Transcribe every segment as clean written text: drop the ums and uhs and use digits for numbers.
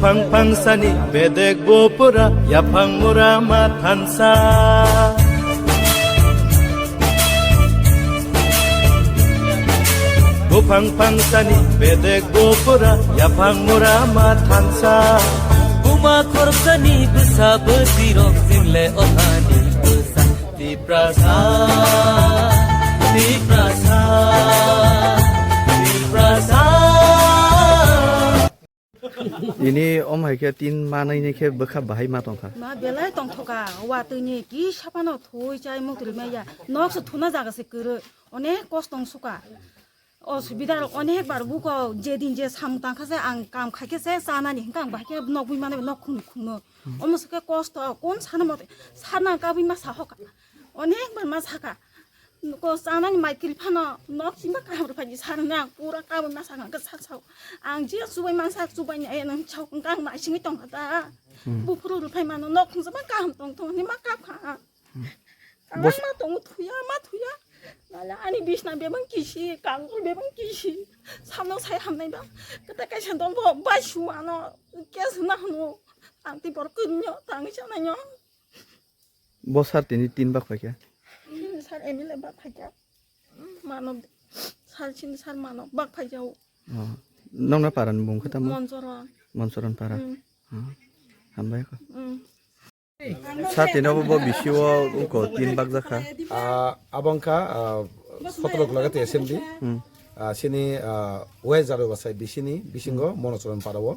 Bupang pangsani bedek bopura yapang murama tansa Bupang pangsani bedek bopura yapang murama tansa Buma korsani bisa berdirok single ohani bisa di prasa di prasa di prasa ini om hai ke tin manai ne ke bekha bahai ma tongkha ma belai tongthoka wa tuni ki sapano thoi chai mokri meya nok se thuna jaga se kuru অনেক কষ্ট সুকা অসুবিধা অনেকবার বুকো যেদিন যে সামতাং খাসে আং কাম খাইকেছে সানানি হিংকাং বাকে নকবি মানে knock খুনো অমসকে কষ্ট কোন সানা মতে সানা কাবি মা সাহকা অনেকবার মা সাকা ko sanani maikil phano nok simba ka ru phaji sarna pura ka ma sa ka sa sa ang ji subai ma sa subai ne nang chau kang ma singi tong ta bu puru ru phai ma no nok khung sa ma ka tong tong ni ma ka pha ma tong thuya ma thuya nala ani bisna be bang kishi kang be bang kishi samno sai ham nai ba ka ka san dong bo ba shu ma no kes na no ang ti por kun nyo tang cha na nyo bosar tini tin bak pa kya sar emile bak phaja manov sar chin sar manov bak phajau nong na paran bung khata monsoron para hambai ko sa tino bo bishiwo ko tin bak jakha abangka photo lagate smd sini wezaro basai bisini bisingo monosoron parawo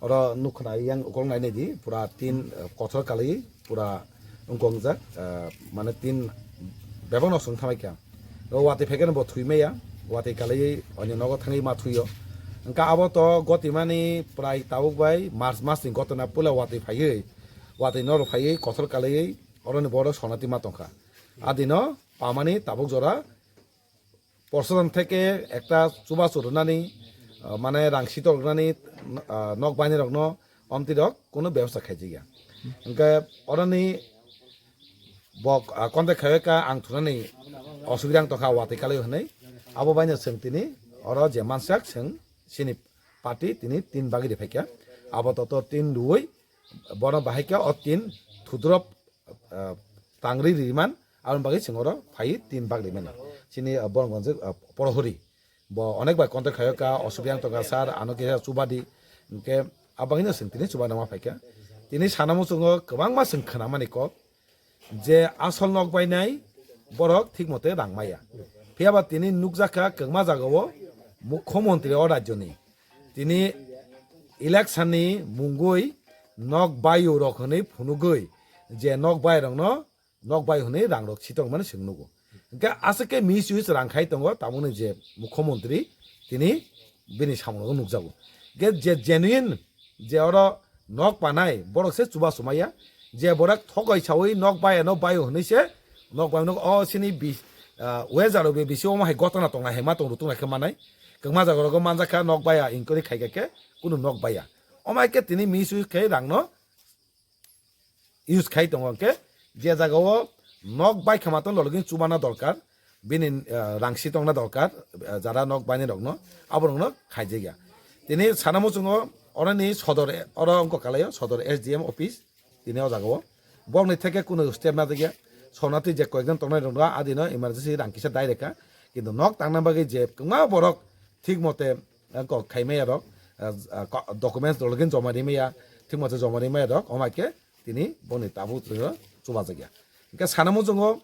ora nukhna yang ukong nai ne di pura tin kothor kali pura ungkongjak mane tin bebang nosung thamai kya wate pheken bo thuimeya wate kali onyo nogo thangi ma thuyo angka abo to gotimani prai tabuk bai march mas ni gotona pula wate phaiye wate nor phaiye kothor kali oroni boro sonati ma tongka adino pamani tabuk jora পরশন থেকে একটা চুবা চুরনানি মানে রাংসি তরনানি knock বাইনি রগ্ন অমতি rock কোনো ব্যবস্থা খাইছে গিয়া ওকে অরনি বক কন্তে খায়কা আং থুনানি অসুবিধা তখা ওয়াতে কালে হनै আবো বাইনে সোং তিনি অর যে মানসাক সোং সিনি পার্টি তিনি তিন বাগি রেফাইকা আবো তত তিন দুই বন বাহাইকা অ তিন থুদ্রপ তাংরি রিমান আর বাগি সিংহর ফাই তিন বাগ রিমান sini boronggonje porohori bo onek bai kontak khayaka osubiyang toka sar anoke subadi ke abangino sintini subana ma phaika tini sanamu sungo kwbang ma sing khana mani ko je asol nok bai nai borok thik mote rangmaya phiaba tini nukjaka kwngma jagao mukhyamantri o rajyoni tini election-ni mungoi nok bayu rok honei phunugoi je nok bai rongno nok bai honei rangrok sitong mane singnugo আজকে misuse রাংখাই দङ তামনে যে মুখ্যমন্ত্রী তিনি বিনি সামনে নুকজাগো যে জেনুইন যে অর নক পানাই বরকসে চুবা সুমাইয়া যে বরাক ঠগাই ছাওই নক বাই ন বাই হনৈছে নক বাই নক অ সিনি বি ওয়েজারো বে বিসি ওমাই গতনা তংনা হেমা তং রুতুং রাখে মানাই কংমা জাগরগো মানজাখা নক বায়া ইনকরি খাইগাকে কোনো নক বায়া অমাইকে তিনি মিস ইউজ খাই রাংনো ইউজ খাই দङকে যে জাগাও নক বাই খামাতন লগিন চুবানা দরকার বিনি রাংসি তংনা দরকার যারা নক বাইনে রগ্ন আবরংনো খাইজে গিয়া তিনি সানামু চুঙো অরনি সদর অর অঙ্ক কালায় সদর এসডিএম অফিস তিনিও জাগাও বংনি থেকে কোনো স্টেপ না গিয়া সনাতি যে কয়েকজন তংনাই রংরা আদিনো ইমার্জেন্সি রাংকিসা ডাইরেক্টকা কিন্তু নক টাংনা বাকি যে কমা বরক ঠিক মতে খাইমেয়া রক ডকুমেন্টস লগিন জমা দিমেয়া ঠিক মতে জমা দিমেয়া রক অমাইকে তিনি বনি তাবু চুবা জাগিয়া ke sanamu jongo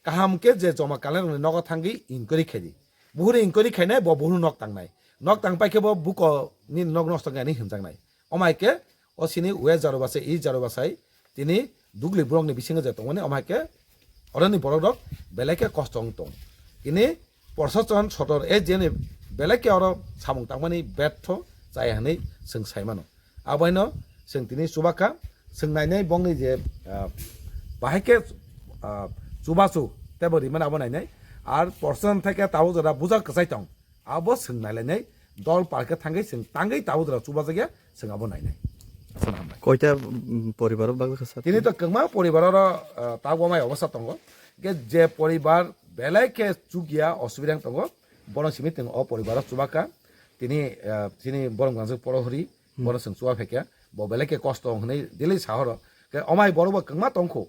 kaham ke je joma kalen nogo thangi inkori khedi buhuri inkori khainai bo buhuru nok tangnai nok tang pai ke bo buko ni nok nosto gani himjangnai omai ke o sini we jaro basai i jaro basai tini dugli brong ni bisinga je tongone omai ke orani borok beleke kostong tong ini প্রশাসন সদর এ জেনে বেলেকে or সামং তাংমানি ব্যর্থ যাই হানি जों সাইমানো আবাইনো जों তিনি সুবাকা जों নাইনাই বংনি যে বাহাইকে চুবাসু তেবরি মানে আবো নাইনাই আর প্রশাসন থেকে তাও যারা বুঝা কসাই তং আবো जों নাইলাইনাই দল পার্কে থাঙ্গাই जों তাঙ্গাই তাও যারা চুবা জায়গা जों আবো নাইনাই কয়টা পরিবার বাগলে খাসা তিনি তো কমা পরিবারের তাগমাই অবস্থা তঙ্গ যে পরিবার বেলাইকে চুকিয়া অসুবিধা তঙ্গ বড় সিমি তেন অ পরিবার চুবাকা তিনি তিনি বরংগাঞ্জ পরহরি boro sing chuwa pheke bo beleke cost ong hnei dili sahoro ke omai boro bo kangma tongkho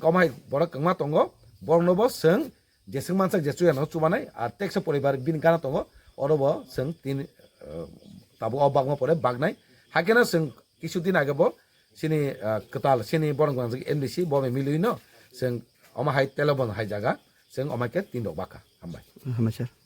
omai boro kangma tongo borno bo sing jesing mansak je chuya no chubanai ar teksa poribar bin kana tongo orobo sing tin tabo obagma pore bagnai hakena sing কিছুদিন আগে bo sini ketal sini borong bang NDC bo me miluino sing oma hai telebon hai jaga sing oma ke tindok baka hambai হামাই sir